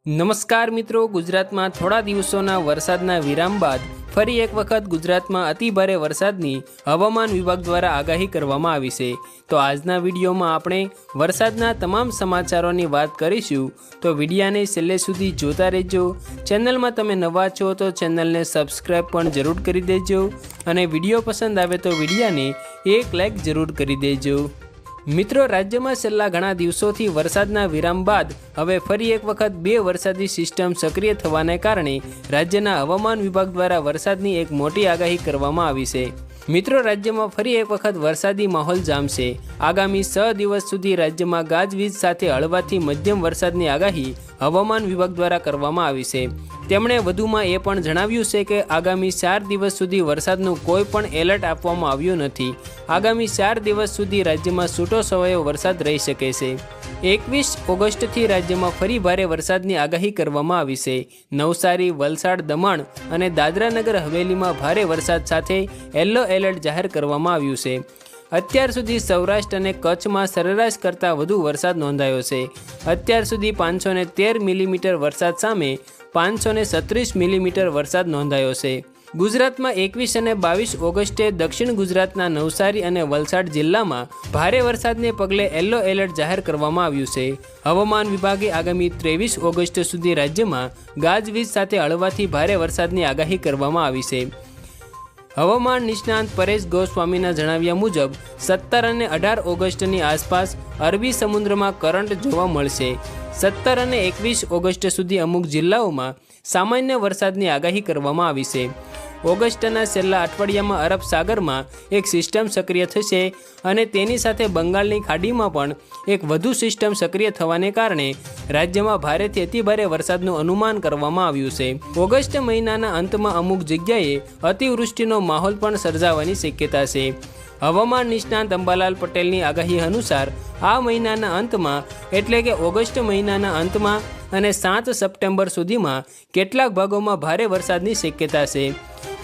નમસ્કાર મિત્રો, ગુજરાતમાં થોડા દિવસોના વરસાદના વિરામ બાદ ફરી એક વખત ગુજરાતમાં અતિભારે વરસાદની હવામાન વિભાગ દ્વારા આગાહી કરવામાં આવી છે। તો આજના વિડીયોમાં આપણે વરસાદના તમામ સમાચારોની વાત કરીશું, તો વિડીયાને છેલ્લે સુધી જોતા રહેજો। ચેનલમાં તમે નવા છો તો ચેનલને સબસ્ક્રાઈબ પણ જરૂર કરી દેજો અને વિડીયો પસંદ આવે તો વિડીયાને એક લાઈક જરૂર કરી દેજો। મિત્રો, રાજ્યમાં છેલ્લા ઘણા દિવસોથી વરસાદના વિરામ બાદ હવે ફરી એક વખત બે વરસાદી સિસ્ટમ સક્રિય થવાને કારણે રાજ્યના હવામાન વિભાગ દ્વારા વરસાદની એક મોટી આગાહી કરવામાં આવી છે। મિત્રો, રાજ્યમાં ફરી એક વખત વરસાદી માહોલ જામશે। આગામી 6 દિવસ સુધી રાજ્યમાં ગાજવીજ સાથે હળવાથી મધ્યમ વરસાદની આગાહી હવામાન વિભાગ દ્વારા કરવામાં આવી છે। તેમણે વધુમાં એ પણ જણાવ્યું છે કે આગામી 4 દિવસ સુધી વરસાદનું કોઈ પણ એલર્ટ આપવામાં આવ્યું નથી। આગામી 4 દિવસ સુધી રાજ્યમાં છૂટો છવાયો વરસાદ રહી શકે છે। 21 ઓગસ્ટથી રાજ્યમાં ફરી ભારે વરસાદની આગાહી કરવામાં આવી છે। નવસારી, વલસાડ, દમણ અને દાદરાનગર હવેલીમાં ભારે વરસાદ સાથે યલો એલર્ટ જાહેર કરવામાં આવ્યું છે। અત્યાર સુધી સૌરાષ્ટ્ર અને કચ્છમાં સરેરાશ કરતાં વધુ વરસાદ નોંધાયો છે। અત્યાર સુધી 513 મિલીમીટર વરસાદ સામે 536 મિલીમીટર વરસાદ નોંધાયો છે। ગુજરાતમાં 21 અને 22 ઓગસ્ટે દક્ષિણ ગુજરાતના નવસારી અને વલસાડ જિલ્લામાં ભારે વરસાદને પગલે યલો એલર્ટ જાહેર કરવામાં આવ્યું છે। હવામાન વિભાગે આગામી 23 ઓગસ્ટ સુધી રાજ્યમાં ગાજવીજ સાથે હળવાથી ભારે વરસાદની આગાહી કરવામાં આવી છે। હવામાન નિષ્ણાંત પરેશ ગોસ્વામીના જણાવ્યા મુજબ 17 અને 18 ઓગસ્ટની આસપાસ અરબી સમુદ્રમાં કરંટ જોવા મળશે। 17 અને 21 ઓગસ્ટ સુધી અમુક જિલ્લાઓમાં સામાન્ય વરસાદની આગાહી કરવામાં આવી છે। ઓગસ્ટના છેલ્લા અઠવાડિયામાં અરબ સાગરમાં એક સિસ્ટમ સક્રિય થશે અને તેની સાથે બંગાળની ખાડીમાં પણ એક વધુ સિસ્ટમ સક્રિય થવાને કારણે રાજ્યમાં ભારેથી અતિભારે વરસાદનું અનુમાન કરવામાં આવ્યું છે। ઓગસ્ટ મહિનાના અંતમાં અમુક જગ્યાએ અતિવૃષ્ટિનો માહોલ પણ સર્જાવાની શક્યતા છે। હવામાન નિષ્ણાંત અંબાલાલ પટેલની આગાહી અનુસાર આ મહિનાના અંતમાં એટલે કે ઓગસ્ટ મહિનાના અંતમાં અને 7 સપ્ટેમ્બર સુધીમાં કેટલાક ભાગોમાં ભારે વરસાદની શક્યતા છે।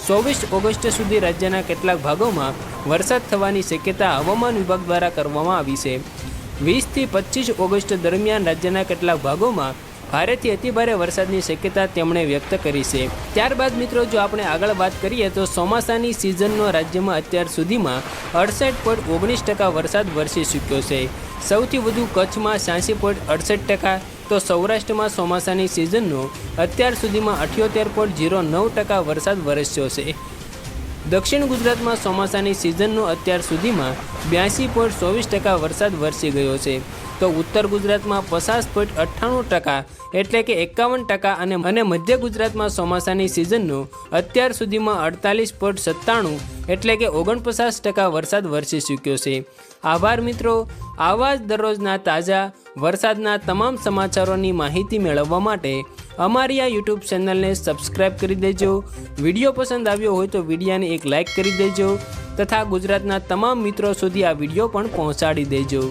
24 ઓગસ્ટ સુધી રાજ્યના કેટલાક ભાગોમાં વરસાદ થવાની શક્યતા હવામાન વિભાગ દ્વારા કરવામાં આવી છે। 20 થી 25 ઓગસ્ટ દરમિયાન રાજ્યના કેટલાક ભાગોમાં ભારેથી અતિભારે વરસાદની શક્યતા તેમણે વ્યક્ત કરી છે। ત્યારબાદ મિત્રો, જો આપણે આગળ વાત કરીએ તો ચોમાસાની સિઝનનો રાજ્યમાં અત્યાર સુધીમાં 68.19% વરસાદ વરસી ચૂક્યો છે। સૌથી વધુ કચ્છમાં 86.68%, તો સૌરાષ્ટ્રમાં ચોમાસાની સિઝનનો અત્યાર સુધીમાં 78.09% વરસાદ વરસ્યો છે। દક્ષિણ ગુજરાતમાં ચોમાસાની સિઝનનો અત્યાર સુધીમાં 82.24% વરસાદ વરસી ગયો છે, તો ઉત્તર ગુજરાતમાં 50.98% એટલે કે 51% અને મધ્ય ગુજરાતમાં ચોમાસાની સિઝનનો અત્યાર સુધીમાં 48.97 એટલે કે 49% વરસાદ વરસી ચૂક્યો છે। આભાર મિત્રો, આવા જ દરરોજના તાજા વરસાદના તમામ સમાચારોની માહિતી મેળવવા માટે અમારી આ યુટ્યુબ ચેનલને સબસ્ક્રાઈબ કરી દેજો। વિડીયો પસંદ આવ્યો હોય તો વિડીયાને એક લાઈક કરી દેજો તથા ગુજરાતના તમામ મિત્રો સુધી આ વિડીયો પણ પહોંચાડી દેજો।